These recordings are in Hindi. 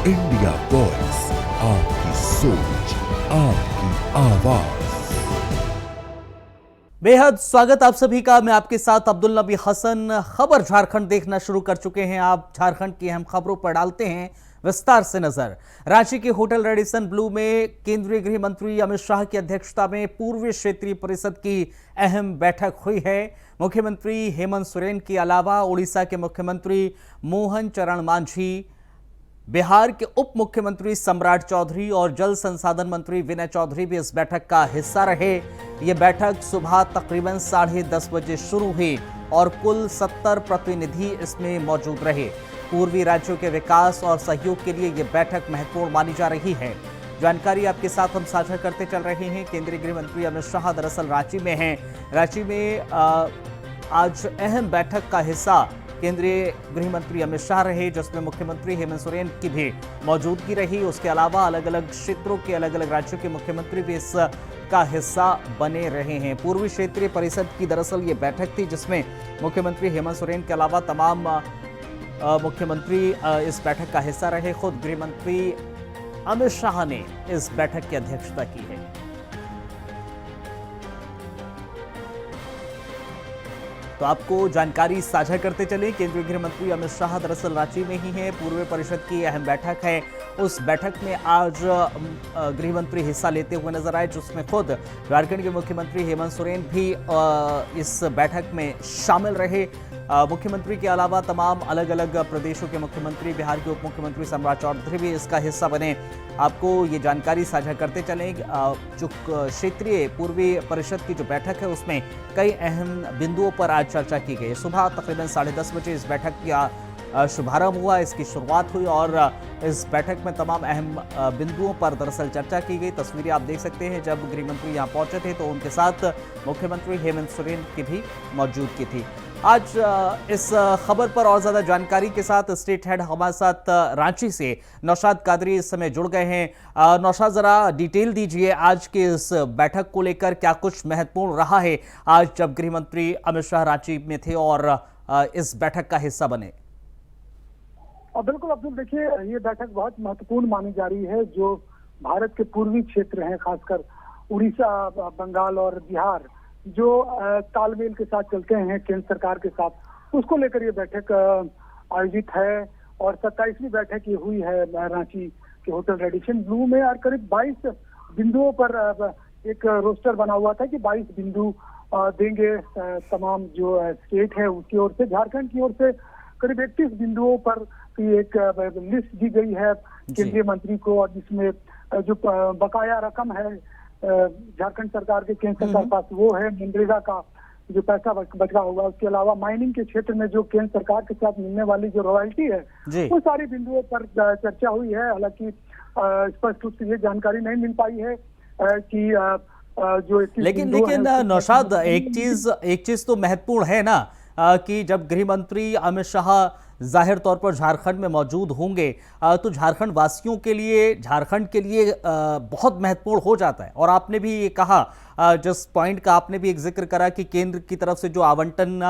इंडिया वॉइस, आपकी सोच, आपकी आवाज। बेहद स्वागत आप सभी का। मैं आपके साथ अब्दुल नबी हसन। खबर झारखंड देखना शुरू कर चुके हैं आप। झारखंड की अहम खबरों पर डालते हैं विस्तार से नजर। रांची के होटल रेडिसन ब्लू में केंद्रीय गृह मंत्री अमित शाह की अध्यक्षता में पूर्वी क्षेत्रीय परिषद की अहम बैठक हुई है। मुख्यमंत्री हेमंत सोरेन के अलावा उड़ीसा के मुख्यमंत्री मोहन चरण मांझी, बिहार के उप मुख्यमंत्री सम्राट चौधरी और जल संसाधन मंत्री विनय चौधरी भी इस बैठक का हिस्सा रहे। यह बैठक सुबह तकरीबन 10:30 बजे शुरू हुई और कुल 70 प्रतिनिधि इसमें मौजूद रहे। पूर्वी राज्यों के विकास और सहयोग के लिए यह बैठक महत्वपूर्ण मानी जा रही है। जानकारी आपके साथ हम साझा करते चल रहे हैं। केंद्रीय गृह मंत्री अमित शाह दरअसल रांची में हैं। रांची में आज अहम बैठक का हिस्सा केंद्रीय गृह मंत्री अमित शाह रहे, जिसमें मुख्यमंत्री हेमंत सोरेन की भी मौजूदगी रही। उसके अलावा अलग अलग क्षेत्रों के अलग अलग राज्यों के मुख्यमंत्री भी इसका हिस्सा बने रहे हैं। पूर्वी क्षेत्रीय परिषद की दरअसल ये बैठक थी, जिसमें मुख्यमंत्री हेमंत सोरेन के अलावा तमाम मुख्यमंत्री इस बैठक का हिस्सा रहे। खुद गृह मंत्री अमित शाह ने इस बैठक की अध्यक्षता की है। तो आपको जानकारी साझा करते चले। केंद्रीय गृह मंत्री अमित शाह दरअसल रांची में ही हैं। पूर्वी परिषद की अहम बैठक है। उस बैठक में आज गृह मंत्री हिस्सा लेते हुए नजर आए, जिसमें खुद झारखंड के मुख्यमंत्री हेमंत सोरेन भी इस बैठक में शामिल रहे। मुख्यमंत्री के अलावा तमाम अलग अलग प्रदेशों के मुख्यमंत्री, बिहार के उप मुख्यमंत्री सम्राट चौधरी भी इसका हिस्सा बने। आपको ये जानकारी साझा करते चलें। जो क्षेत्रीय पूर्वी परिषद की जो बैठक है, उसमें कई अहम बिंदुओं पर आज चर्चा की गई। सुबह तकरीबन 10:30 बजे इस बैठक का शुभारंभ हुआ, इसकी शुरुआत हुई और इस बैठक में तमाम अहम बिंदुओं पर दरअसल चर्चा की गई। तस्वीरें आप देख सकते हैं। जब गृह मंत्री यहाँ पहुंचे थे तो उनके साथ मुख्यमंत्री हेमंत सोरेन की भी मौजूदगी थी। आज इस खबर पर और ज्यादा जानकारी के साथ स्टेट हेड हमारे साथ रांची से नौशाद कादरी इस समय जुड़ गए हैं। नौशाद, जरा डिटेल दीजिए आज के इस बैठक को लेकर, क्या कुछ महत्वपूर्ण रहा है आज जब गृह मंत्री अमित शाह रांची में थे और इस बैठक का हिस्सा बने? बिल्कुल अब्दुल, देखिए ये बैठक बहुत महत्वपूर्ण मानी जा रही है। जो भारत के पूर्वी क्षेत्र हैं, खासकर उड़ीसा, बंगाल और बिहार, जो तालमेल के साथ चलते हैं केंद्र सरकार के साथ, उसको लेकर ये बैठक आयोजित है। और 27वीं बैठक ये हुई है रांची के होटल रेडिसन ब्लू में। और करीब 22 बिंदुओं पर एक रोस्टर बना हुआ था कि 22 बिंदु देंगे तमाम जो स्टेट है उसकी ओर से। झारखंड की ओर से करीब 31 बिंदुओं पर एक लिस्ट दी गई है केंद्रीय मंत्री को, और जिसमें जो बकाया रकम है झारखंड सरकार के केंद्र सरकार पास, वो है मनरेगा का जो पैसा बचा हुआ। उसके अलावा माइनिंग के क्षेत्र में जो केंद्र सरकार के साथ मिलने वाली जो रॉयल्टी है, वो सारी बिंदुओं पर चर्चा हुई है। हालांकि स्पष्ट रूप से ये जानकारी नहीं मिल पाई है कि जो लेकिन नौशाद, एक चीज तो महत्वपूर्ण है ना, कि जब गृह मंत्री अमित शाह जाहिर तौर पर झारखंड में मौजूद होंगे तो झारखंड वासियों के लिए, झारखंड के लिए बहुत महत्वपूर्ण हो जाता है। और आपने भी ये कहा, जिस पॉइंट का आपने भी एक जिक्र करा कि केंद्र की तरफ से जो आवंटन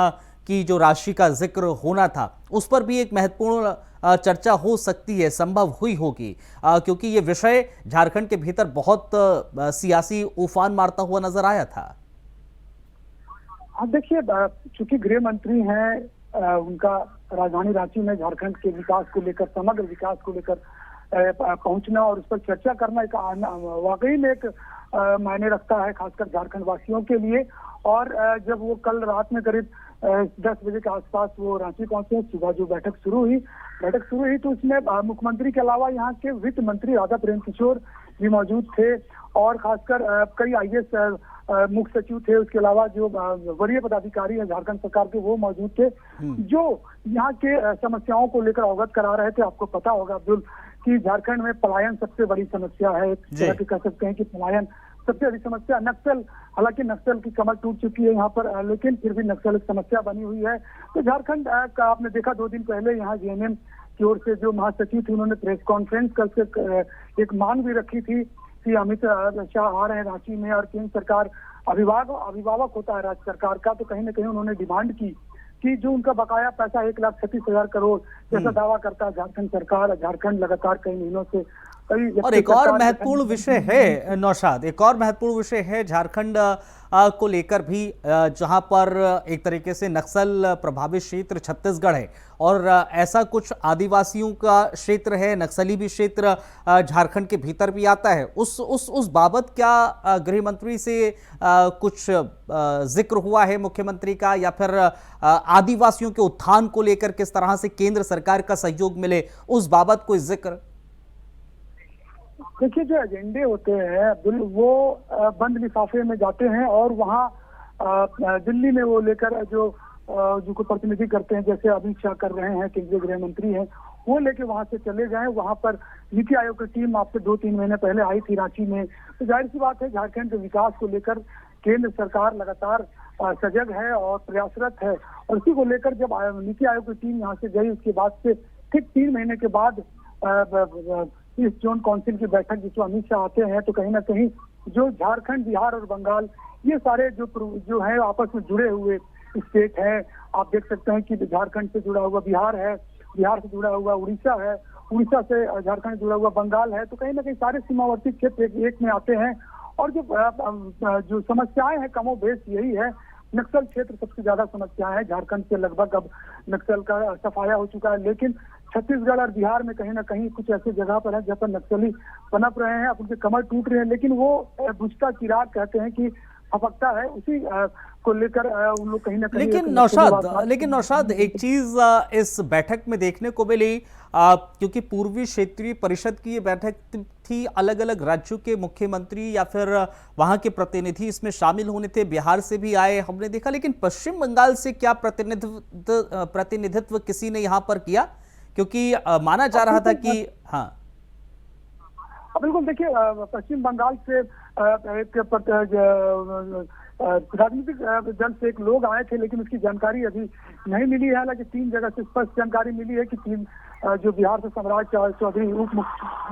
की जो राशि का जिक्र होना था, उस पर भी एक महत्वपूर्ण चर्चा हो सकती है, संभव हुई होगी, क्योंकि ये विषय झारखंड के भीतर बहुत सियासी उफान मारता हुआ नजर आया था। अब देखिए, चूंकि गृह मंत्री हैं, उनका राजधानी रांची में झारखंड के विकास को लेकर, समग्र विकास को लेकर पहुंचना और उस पर चर्चा करना एक वाकई में एक मायने रखता है, खासकर झारखंड वासियों के लिए। और जब वो कल रात में करीब 10 बजे के आसपास वो रांची पहुंचे, सुबह जो बैठक शुरू हुई तो उसमें मुख्यमंत्री के अलावा यहाँ के वित्त मंत्री राधा प्रेम किशोर भी मौजूद थे, और खासकर कई IAS मुख्य सचिव थे। उसके अलावा जो वरीय पदाधिकारी हैं झारखंड सरकार के, वो मौजूद थे, जो यहाँ के समस्याओं को लेकर अवगत करा रहे थे। आपको पता होगा अब्दुल कि झारखंड में पलायन सबसे बड़ी समस्या है। एक तरह की कह सकते हैं कि पलायन सबसे बड़ी समस्या। नक्सल, हालांकि नक्सल की कमर टूट चुकी है यहाँ पर, लेकिन फिर भी नक्सल एक समस्या बनी हुई है। तो झारखंड का आपने देखा 2 दिन पहले यहाँ JNM की ओर से जो महासचिव थे, उन्होंने प्रेस कॉन्फ्रेंस करके एक मांग भी रखी थी कि अमित शाह आ रहे हैं रांची में और केंद्र सरकार अभिभावक होता है राज्य सरकार का, तो कहीं ना कहीं उन्होंने डिमांड की कि जो उनका बकाया पैसा 1,36,000 करोड़ जैसा दावा करता है झारखंड सरकार, झारखंड लगातार कई महीनों से और एक और महत्वपूर्ण विषय है नौशाद, एक और महत्वपूर्ण विषय है झारखंड को लेकर भी, जहां पर एक तरीके से नक्सल प्रभावित क्षेत्र छत्तीसगढ़ है और ऐसा कुछ आदिवासियों का क्षेत्र है, नक्सली भी क्षेत्र झारखंड के भीतर भी आता है। उस बाबत क्या गृह मंत्री से कुछ जिक्र हुआ है मुख्यमंत्री का, या फिर आदिवासियों के उत्थान को लेकर किस तरह से केंद्र सरकार का सहयोग मिले, उस बाबत कोई जिक्र? देखिए, जो एजेंडे होते हैं अब्दुल, वो बंद लिफाफे में जाते हैं और वहाँ दिल्ली में वो लेकर जो को प्रतिनिधि करते हैं, जैसे अमित शाह कर रहे हैं, केंद्रीय गृह मंत्री हैं, वो लेके वहां से चले जाएं। वहां पर नीति आयोग की टीम आपसे 2-3 महीने पहले आई थी रांची में। तो जाहिर सी बात है, झारखंड के विकास को लेकर केंद्र सरकार लगातार सजग है और प्रयासरत है। और इसी को लेकर जब नीति आयोग की टीम यहाँ से गई, उसके बाद से ठीक 3 महीने के बाद ईस्ट जोन काउंसिल की बैठक जिसमें अमित शाह आते हैं, तो कहीं ना कहीं जो झारखंड, बिहार और बंगाल, ये सारे जो है आपस में जुड़े हुए स्टेट हैं। आप देख सकते हैं कि झारखंड से जुड़ा हुआ बिहार है, बिहार से जुड़ा हुआ उड़ीसा है, उड़ीसा से झारखंड जुड़ा हुआ बंगाल है। तो कहीं ना कहीं सारे सीमावर्ती क्षेत्र एक में आते हैं। और जो समस्याएं हैं कमो बेश यही है। नक्सल क्षेत्र सबसे ज्यादा समस्याएं है। झारखंड से लगभग अब नक्सल का सफाया हो चुका है, लेकिन छत्तीसगढ़ और बिहार में कहीं ना कहीं कुछ ऐसे जगह पर है जहाँ पर नक्सली पनप रहे हैं। अब उनके कमर टूट रहे हैं, लेकिन वो बुझता चिराग कहते हैं कि फपकता है, उसी को लेकर उन लोग कहीं ना कहीं। लेकिन नौशाद एक चीज इस बैठक में देखने को मिली, क्योंकि पूर्वी क्षेत्रीय परिषद की ये बैठक थी, अलग अलग राज्यों के मुख्यमंत्री या फिर वहां के प्रतिनिधि इसमें शामिल होने थे, बिहार से भी आए हमने देखा, लेकिन पश्चिम बंगाल से क्या प्रतिनिधित्व किसी ने यहाँ पर किया? क्योंकि माना जा रहा था कि हाँ बिल्कुल। देखिए, पश्चिम बंगाल से एक राजनीतिक दल से एक लोग आए थे, लेकिन उसकी जानकारी अभी नहीं मिली है। हालांकि 3 जगह से स्पष्ट जानकारी मिली है कि 3 जो बिहार से सम्राट चौधरी उप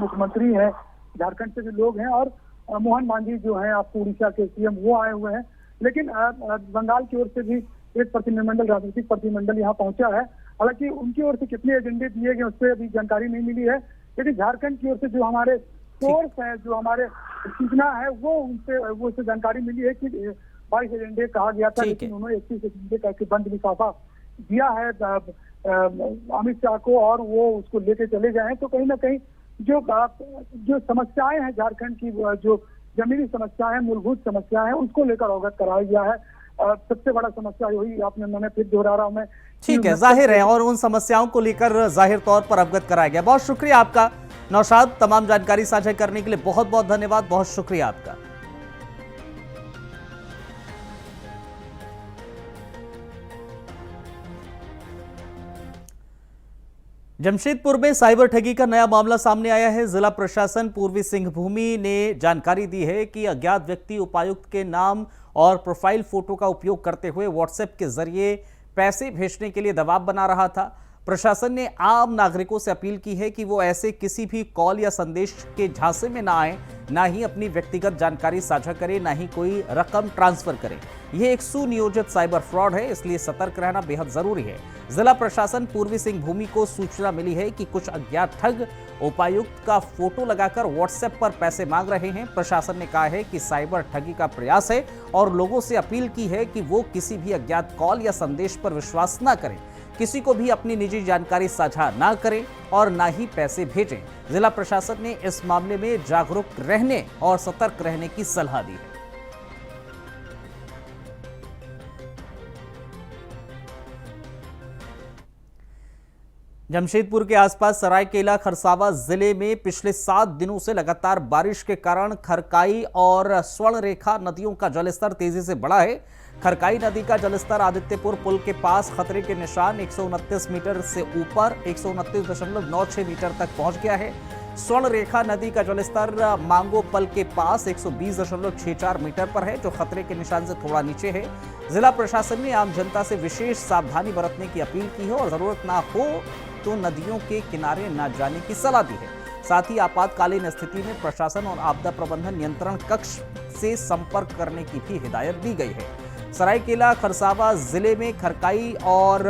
मुख्यमंत्री हैं, झारखंड से भी लोग हैं, और मोहन मांझी जो हैं आपको उड़ीसा के सीएम, वो आए हुए हैं। लेकिन बंगाल की ओर से भी एक प्रतिनिधिमंडल, राजनीतिक प्रतिनिधिमंडल यहाँ पहुंचा है। हालांकि उनकी ओर से कितने एजेंडे दिए गए उस पर अभी जानकारी नहीं मिली है। लेकिन झारखंड की ओर से जो हमारे सोर्स है, जो हमारे सूचना है, वो उससे जानकारी मिली है कि 22 एजेंडे कहा गया था, लेकिन उन्होंने 21 एजेंडे का बंद लिफाफा दिया है अमित शाह को, और वो उसको लेके चले गए हैं। तो कहीं ना कहीं जो समस्याएं हैं झारखंड की, जो जमीनी समस्याएं हैं, मूलभूत समस्याएं हैं, उसको लेकर अवगत कराया गया है। सबसे बड़ा समस्या यही मैंने फिर दोहरा रहा हूं मैं। ठीक है, जाहिर है, और उन समस्याओं को लेकर जाहिर तौर पर अवगत कराया गया। बहुत शुक्रिया आपका नौशाद, तमाम जानकारी साझा करने के लिए बहुत बहुत धन्यवाद, बहुत शुक्रिया आपका। जमशेदपुर में साइबर ठगी का नया मामला सामने आया है। जिला प्रशासन पूर्वी सिंहभूमि ने जानकारी दी है कि अज्ञात व्यक्ति उपायुक्त के नाम और प्रोफाइल फोटो का उपयोग करते हुए व्हाट्सएप के जरिए पैसे भेजने के लिए दबाव बना रहा था। प्रशासन ने आम नागरिकों से अपील की है कि वो ऐसे किसी भी कॉल या संदेश के झांसे में ना आए, ना ही अपनी व्यक्तिगत जानकारी साझा करें, ना ही कोई रकम ट्रांसफर करें। यह एक सुनियोजित साइबर फ्रॉड है, इसलिए सतर्क रहना बेहद जरूरी है। जिला प्रशासन पूर्वी सिंहभूमि को सूचना मिली है कि कुछ अज्ञात ठग उपायुक्त का फोटो लगाकर व्हाट्सएप पर पैसे मांग रहे हैं। प्रशासन ने कहा है कि साइबर ठगी का प्रयास है और लोगों से अपील की है कि वो किसी भी अज्ञात कॉल या संदेश पर विश्वास न करें, किसी को भी अपनी निजी जानकारी साझा ना करें और ना ही पैसे भेजें। जिला प्रशासन ने इस मामले में जागरूक रहने और सतर्क रहने की सलाह दी है। जमशेदपुर के आसपास सरायकेला खरसावा जिले में पिछले 7 दिनों से लगातार बारिश के कारण खरकाई और स्वर्णरेखा नदियों का जलस्तर तेजी से बढ़ा है। खरकाई नदी का जलस्तर आदित्यपुर पुल के पास खतरे के निशान 129 मीटर से ऊपर 129.96 मीटर तक पहुंच गया है। स्वर्णरेखा नदी का जलस्तर मांगो पल के पास 120.64 मीटर पर है, जो खतरे के निशान से थोड़ा नीचे है। जिला प्रशासन ने आम जनता से विशेष सावधानी बरतने की अपील की है और जरूरत ना हो तो नदियों के किनारे न जाने की सलाह दी है। साथ ही आपातकालीन स्थिति में प्रशासन और आपदा प्रबंधन नियंत्रण कक्ष से संपर्क करने की भी हिदायत दी गई है। सरायकेला खरसावा जिले में खरकाई और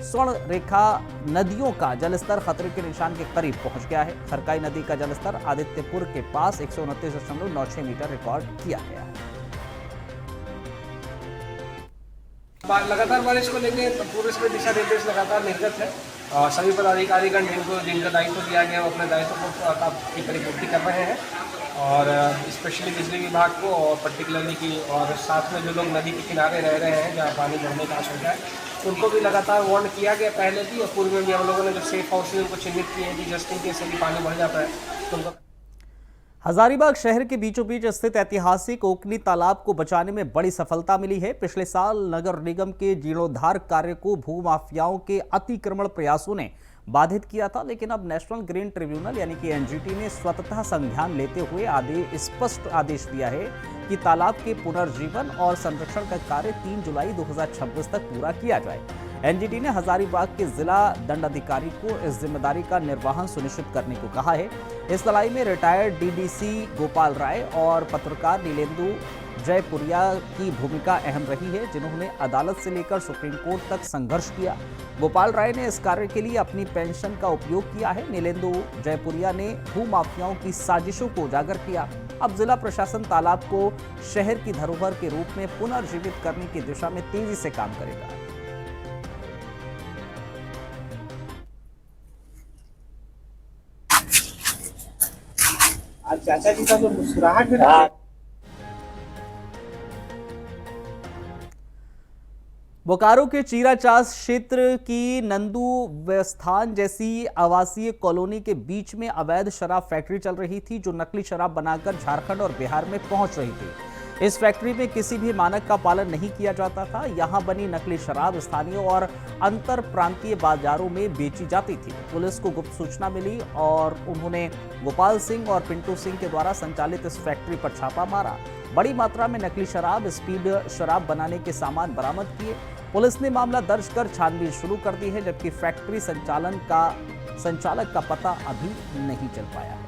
स्वर्ण रेखा नदियों का जलस्तर खतरे के निशान के करीब पहुंच गया है। खरकाई नदी का जलस्तर आदित्यपुर के पास 129.96 मीटर रिकॉर्ड किया गया है। लगातार बारिश को लेकर पुलिस में दिशा निर्देश लगातार निर्गत है और सभी पदाधिकारीगण जिनका दायित्व दिया गया वो अपने दायित्व को की परिपूर्ति कर रहे हैं और स्पेशली बिजली विभाग को और पर्टिकुलरली की और साथ में जो लोग नदी के किनारे रह रहे हैं जहाँ पानी भरने का आशंका है उनको भी लगातार वार्न किया गया पहले भी और पूर्व में भी हम लोगों ने जो सेफ हाउस उनको चिन्हित किए हैं कि जस्ट इन केस यदि पानी भर जाता है तो उनको। हजारीबाग शहर के बीचों बीच स्थित ऐतिहासिक ओकनी तालाब को बचाने में बड़ी सफलता मिली है। पिछले साल नगर निगम के जीर्णोद्धार कार्य को भूमाफियाओं के अतिक्रमण प्रयासों ने बाधित किया था, लेकिन अब नेशनल ग्रीन ट्रिब्यूनल यानी कि एनजीटी ने स्वतः संज्ञान लेते हुए स्पष्ट आदेश दिया है कि तालाब के पुनर्जीवन और संरक्षण का कार्य 3 जुलाई 2026 तक पूरा किया जाए। एनजीटी ने हजारीबाग के जिला दंडाधिकारी को इस जिम्मेदारी का निर्वहन सुनिश्चित करने को कहा है। इस लड़ाई में रिटायर्ड डीडीसी गोपाल राय और पत्रकार नीलेंदु जयपुरिया की भूमिका अहम रही है, जिन्होंने अदालत से लेकर सुप्रीम कोर्ट तक संघर्ष किया। गोपाल राय ने इस कार्य के लिए अपनी पेंशन का उपयोग किया है। नीलेंदु जयपुरिया ने भूमाफियाओं की साजिशों को उजागर किया। अब जिला प्रशासन तालाब को शहर की धरोहर के रूप में पुनर्जीवित करने की दिशा में तेजी से काम करेगा। चाचा जी का जो मुस्कुराहट है बोकारो के चीराचास क्षेत्र की नंदू व्यस्थान जैसी आवासीय कॉलोनी के बीच में अवैध शराब फैक्ट्री चल रही थी, जो नकली शराब बनाकर झारखंड और बिहार में पहुंच रही थी। इस फैक्ट्री में किसी भी मानक का पालन नहीं किया जाता था। यहां बनी नकली शराब स्थानीय और अंतर प्रांतीय बाजारों में बेची जाती थी। पुलिस को गुप्त सूचना मिली और उन्होंने गोपाल सिंह और पिंटू सिंह के द्वारा संचालित इस फैक्ट्री पर छापा मारा। बड़ी मात्रा में नकली शराब, स्पीड शराब बनाने के सामान बरामद किए। पुलिस ने मामला दर्ज कर छानबीन शुरू कर दी है, जबकि फैक्ट्री संचालक का पता अभी नहीं चल पाया है।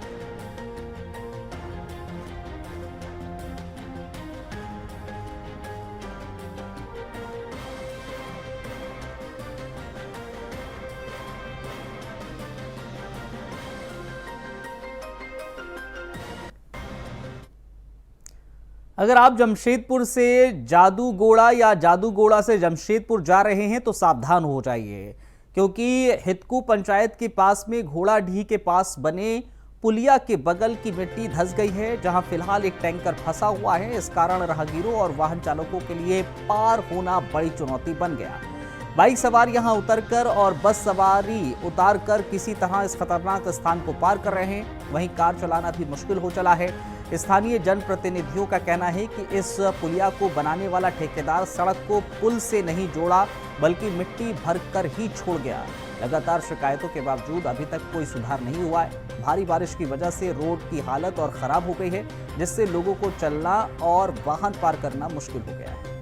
अगर आप जमशेदपुर से जादूगोड़ा या जादूगोड़ा से जमशेदपुर जा रहे हैं तो सावधान हो जाइए, क्योंकि हितकू पंचायत के पास में घोड़ाडीह के पास बने पुलिया के बगल की मिट्टी धंस गई है, जहां फिलहाल एक टैंकर फंसा हुआ है। इस कारण राहगीरों और वाहन चालकों के लिए पार होना बड़ी चुनौती बन गया। बाइक सवार यहां उतरकर और बस सवारी उतारकर किसी तरह इस खतरनाक स्थान को पार कर रहे हैं। वहीं कार चलाना भी मुश्किल हो चला है। स्थानीय जनप्रतिनिधियों का कहना है कि इस पुलिया को बनाने वाला ठेकेदार सड़क को पुल से नहीं जोड़ा, बल्कि मिट्टी भरकर ही छोड़ गया। लगातार शिकायतों के बावजूद अभी तक कोई सुधार नहीं हुआ है। भारी बारिश की वजह से रोड की हालत और खराब हो गई है, जिससे लोगों को चलना और वाहन पार करना मुश्किल हो गया है।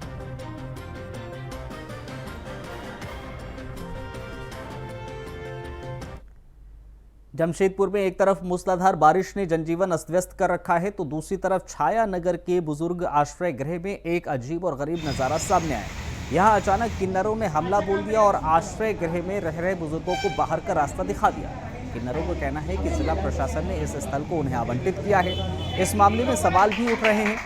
जमशेदपुर में एक तरफ मूसलाधार बारिश ने जनजीवन अस्त व्यस्त कर रखा है, तो दूसरी तरफ छाया नगर के बुजुर्ग आश्रय गृह में एक अजीब और गरीब नजारा सामने आया। यहां अचानक किन्नरों ने हमला बोल दिया और आश्रय गृह में रह रहे बुजुर्गों को बाहर का रास्ता दिखा दिया। किन्नरों का कहना है कि जिला प्रशासन ने इस स्थल को उन्हें आवंटित किया है। इस मामले में सवाल भी उठ रहे हैं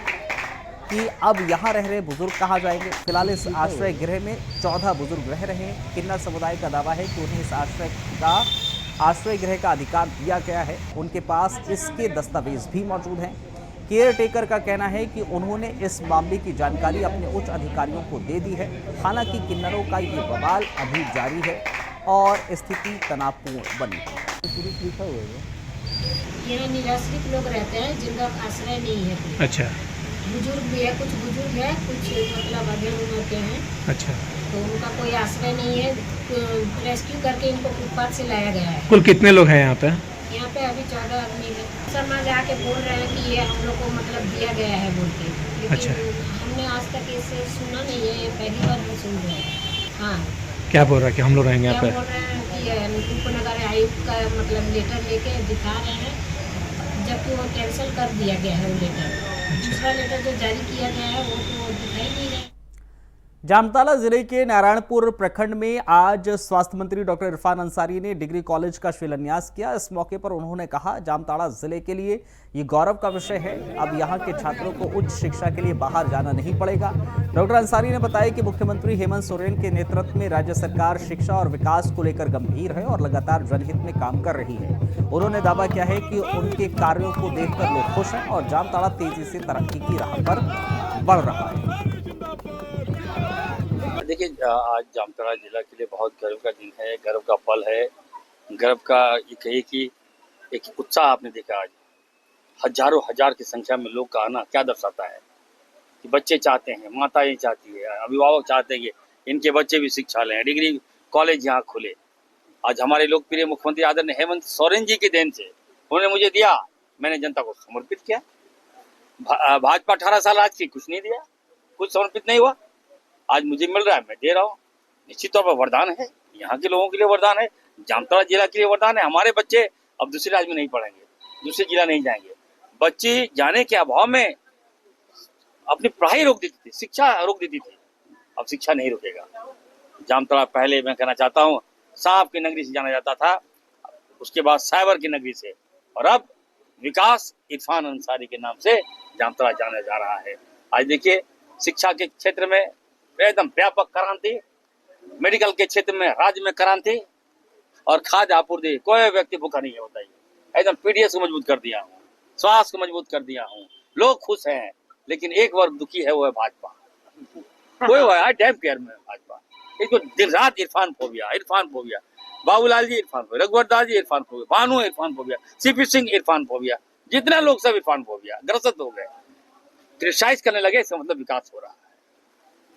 कि अब यहाँ रह रहे बुजुर्ग कहाँ जाएंगे। फिलहाल इस आश्रय गृह में 14 बुजुर्ग रह रहे हैं। किन्नर समुदाय का दावा है कि उन्हें इस आश्रय गृह का अधिकार दिया गया है। उनके पास इसके दस्तावेज भी मौजूद हैं। केयर टेकर का कहना है कि उन्होंने इस मामले की जानकारी अपने उच्च अधिकारियों को दे दी है। हालांकि किन्नरों का ये बवाल अभी जारी है और स्थिति तनावपूर्ण बनी है। यहाँ निराश्रित लोग रहते हैं जिनका आश्रय नहीं है। अच्छा। बुजुर्ग भी है, कुछ बुजुर्ग है, कुछ मतलब अधेड़ उम्र के हैं। अच्छा। तो उनका कोई आश्रय नहीं है। रेस्क्यू करके इनको फुटपाथ से लाया गया है। कुल कितने लोग हैं यहाँ पे? यहाँ पे अभी 14 आदमी है। समाज आके बोल रहे हैं कि ये हम लोग को मतलब दिया गया है बोल के, लेकिन अच्छा। हमने आज तक इसे सुना नहीं है, ये पहली बार हम सुन रहे हैं। हाँ, क्या बोल रहा है कि हम लोग रहेंगे यहाँ क्या पे? बोल रहे हैं कि उपनगर आयुक्त का मतलब लेटर लेके दिखा रहे हैं, जबकि वो कैंसिल कर दिया गया है वो लेटर। दूसरा लेटर जो जारी किया गया है वो तो दिखाई नहीं रहा। जामताड़ा जिले के नारायणपुर प्रखंड में आज स्वास्थ्य मंत्री डॉक्टर इरफान अंसारी ने डिग्री कॉलेज का शिलान्यास किया। इस मौके पर उन्होंने कहा, जामताड़ा जिले के लिए ये गौरव का विषय है। अब यहां के छात्रों को उच्च शिक्षा के लिए बाहर जाना नहीं पड़ेगा। डॉक्टर अंसारी ने बताया कि मुख्यमंत्री हेमंत सोरेन के नेतृत्व में राज्य सरकार शिक्षा और विकास को लेकर गंभीर है और लगातार जनहित में काम कर रही है। उन्होंने दावा किया है कि उनके कार्यों को देखकर लोग खुश हैं और जामताड़ा तेजी से तरक्की की राह पर बढ़ रहा है। देखिए, आज जामताड़ा जिला के लिए बहुत गर्व का दिन है, गर्व का पल है। गर्व का ये कहिए कि एक उत्साह आपने देखा आज हजारों हजार की संख्या में लोग का आना क्या दर्शाता है कि बच्चे चाहते हैं, माताएं चाहती है, अभिभावक चाहते हैं कि इनके बच्चे भी शिक्षा लें, डिग्री कॉलेज यहाँ खुले। आज हमारे लोकप्रिय मुख्यमंत्री आदरणीय हेमंत सोरेन जी की देन से उन्होंने मुझे दिया, मैंने जनता को समर्पित किया। भाजपा 18 साल आज की कुछ नहीं दिया, कुछ समर्पित नहीं हुआ। आज मुझे मिल रहा है, मैं दे रहा हूँ। निश्चित तौर पर वरदान है, यहाँ के लोगों के लिए वरदान है, जामताड़ा जिला के लिए वरदान है। हमारे बच्चे अब दूसरे राज्य में नहीं पढ़ेंगे, दूसरे जिला नहीं जाएंगे। बच्चे जाने के अभाव में अपनी पढ़ाई रोक देती थी, शिक्षा रोक देती थी। अब शिक्षा नहीं रुकेगा। जामताड़ा पहले मैं कहना चाहता हूँ सांप की नगरी से जाना जाता था, उसके बाद साइबर की नगरी से, और अब विकास इरफान अंसारी के नाम से जामताड़ा जाना जा रहा है। आज देखिए, शिक्षा के क्षेत्र में एकदम व्यापक क्रांति, मेडिकल के क्षेत्र में राज्य में क्रांति, और खाद्य आपूर्ति, कोई व्यक्ति भूखा नहीं है। बताइए, एकदम पीडीएस को मजबूत कर दिया हूँ, स्वास्थ्य को मजबूत कर दिया हूँ। लोग खुश हैं, लेकिन एक वर्ग दुखी है, वो है भाजपा। कोई हुआ है डैम केयर में भाजपा, इसको दिन रात Irfan phobia, Babulal ji Irfan phobia, Raghubar Das ji Irfan phobia, Bhanu Irfan phobia, CP Singh Irfan phobia, जितना लोग सब इरफान फोबिया ग्रस्त हो गए, क्रिटिसाइज करने लगे। इसका मतलब विकास हो रहा है।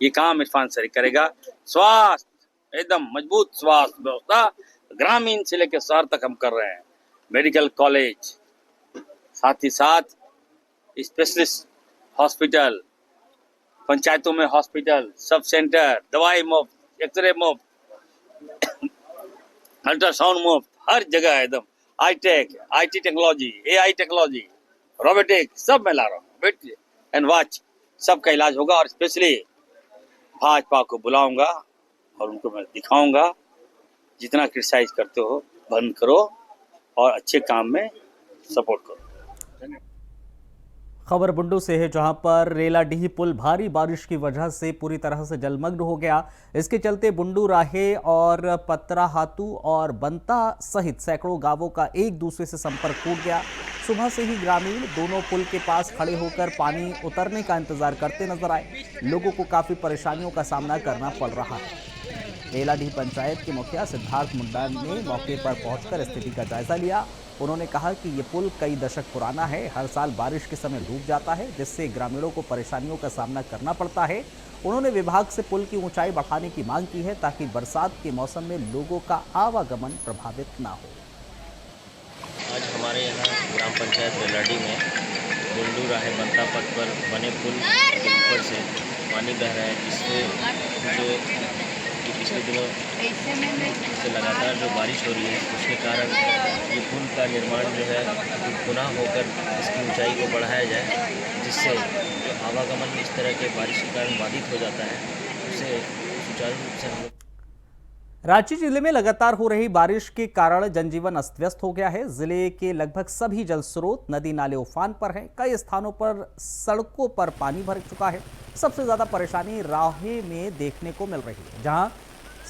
ये काम इरफान अंसारी करेगा। स्वास्थ्य एकदम मजबूत स्वास्थ्य व्यवस्था ग्रामीण से लेकर शहर तक हम कर रहे हैं। मेडिकल कॉलेज, साथ ही साथ स्पेशलिस्ट हॉस्पिटल, पंचायतों में हॉस्पिटल, सब सेंटर, दवाई मुफ्त, एक्सरे मुफ्त, अल्ट्रासाउंड मुफ्त, हर जगह एकदम IT technology, AI technology, robotic सब मैं ला रहा हूँ। वेट एंड वॉच, सबका इलाज होगा। और स्पेशली भाजपा को बुलाऊंगा और उनको मैं दिखाऊंगा, जितना क्रिटिसाइज करते हो बंद करो और अच्छे काम में सपोर्ट करो। खबर बुंडू से है, जहां पर रेलाडीह पुल भारी बारिश की वजह से पूरी तरह से जलमग्न हो गया। इसके चलते बुंडू राहे और पतराहातू और बंता सहित सैकड़ों गांवों का एक दूसरे से संपर्क टूट गया। सुबह से ही ग्रामीण दोनों पुल के पास खड़े होकर पानी उतरने का इंतजार करते नजर आए। लोगों को काफी परेशानियों का सामना करना पड़ रहा है। रेलाडीह पंचायत के मुखिया सिद्धार्थ मुंडा ने मौके पर पहुंचकर स्थिति का जायजा लिया। उन्होंने कहा कि ये पुल कई दशक पुराना है, हर साल बारिश के समय डूब जाता है, जिससे ग्रामीणों को परेशानियों का सामना करना पड़ता है। उन्होंने विभाग से पुल की ऊंचाई बढ़ाने की मांग की है, ताकि बरसात के मौसम में लोगों का आवागमन प्रभावित ना हो। आज हमारे यहाँ ग्राम पंचायत रेलाडीह में बुंडू राहे बंता पथ पर बने पुल के ऊपर से पानी बह रहा है, जिससे जो पिछले दिनों से लगातार जो बारिश हो रही है, उसके कारण ये पुल का निर्माण जो है पुनः होकर इसकी ऊंचाई को बढ़ाया जाए, जिससे जो आवागमन इस तरह के बारिश के कारण बाधित हो जाता है, उसे सुचारू रूप से हम लोग। रांची जिले में लगातार हो रही बारिश के कारण जनजीवन अस्त व्यस्त हो गया है। जिले के लगभग सभी जल स्रोत, नदी नाले उफान पर हैं। कई स्थानों पर सड़कों पर पानी भर चुका है। सबसे ज्यादा परेशानी राहे में देखने को मिल रही है, जहां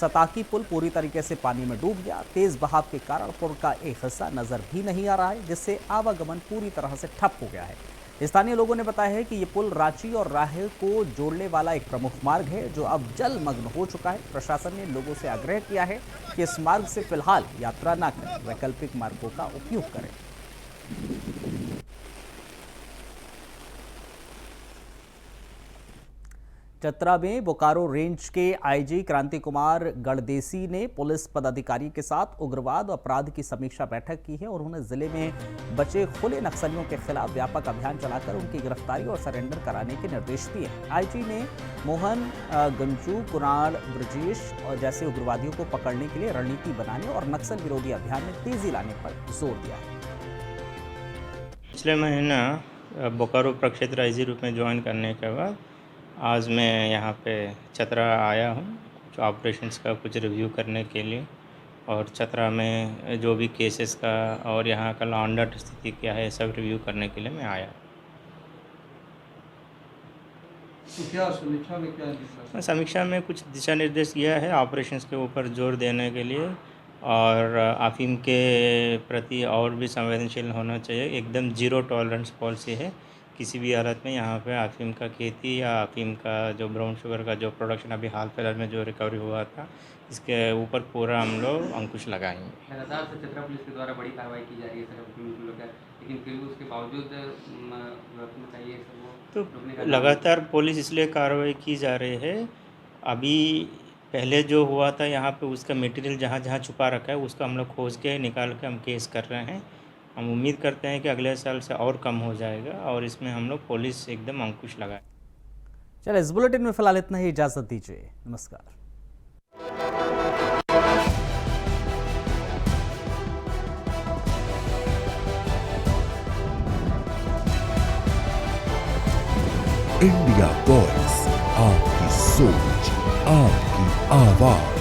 सताकी पुल पूरी तरीके से पानी में डूब गया। तेज बहाव के कारण पुल का एक हिस्सा नजर भी नहीं आ रहा है, जिससे आवागमन पूरी तरह से ठप हो गया है। स्थानीय लोगों ने बताया है कि ये पुल रांची और राहे को जोड़ने वाला एक प्रमुख मार्ग है, जो अब जलमग्न हो चुका है। प्रशासन ने लोगों से आग्रह किया है कि इस मार्ग से फिलहाल यात्रा न करें, वैकल्पिक मार्गों का उपयोग करें। चतरा में बोकारो रेंज के आईजी क्रांति कुमार गणदेसी ने पुलिस पदाधिकारी के साथ उग्रवाद अपराध की समीक्षा बैठक की है और उन्होंने जिले में बचे खुले नक्सलियों के खिलाफ व्यापक अभियान चलाकर उनकी गिरफ्तारी और सरेंडर कराने के निर्देश दिए। आईजी ने मोहन गंजू, कुणाल, ब्रजेश और जैसे उग्रवादियों को पकड़ने के लिए रणनीति बनाने और नक्सल विरोधी अभियान में तेजी लाने पर जोर दिया है। पिछले महीना बोकारो प्रक्षेत्र आईजी रूप में ज्वाइन करने के बाद आज मैं यहाँ पे चतरा आया हूँ कुछ ऑपरेशंस का कुछ रिव्यू करने के लिए, और चतरा में जो भी केसेस का और यहाँ का लॉ एंड ऑर्डर स्थिति क्या है सब रिव्यू करने के लिए मैं आया। तो क्या समीक्षा में क्या दिशा? समीक्षा में कुछ दिशा निर्देश किया है ऑपरेशंस के ऊपर जोर देने के लिए, और अफीम के प्रति और भी संवेदनशील होना चाहिए। एकदम जीरो टॉलरेंस पॉलिसी है, किसी भी हालत में यहाँ पे अफीम का खेती या अफीम का जो ब्राउन शुगर का जो प्रोडक्शन अभी हाल फिलहाल में जो रिकवरी हुआ था, इसके ऊपर पूरा हम लोग अंकुश लगाएंगे। लगातार से चतरा पुलिस के द्वारा बड़ी कार्रवाई की जा रही है सर अफीम को लेकर, लेकिन फिर भी उसके बावजूद ये सब तो लगातार पुलिस इसलिए कार्रवाई की जा रही है। अभी पहले जो हुआ था यहाँ पे उसका मटेरियल जहाँ जहाँ छुपा रखा है उसका हम लोग खोज के निकाल के हम केस कर रहे हैं। हम उम्मीद करते हैं कि अगले साल से और कम हो जाएगा, और इसमें हम लोग पुलिस एकदम अंकुश लगाए। चलिए, इस बुलेटिन में फिलहाल इतना ही, इजाजत दीजिए, नमस्कार। इंडिया वॉइस, आपकी सोच, आपकी आवाज।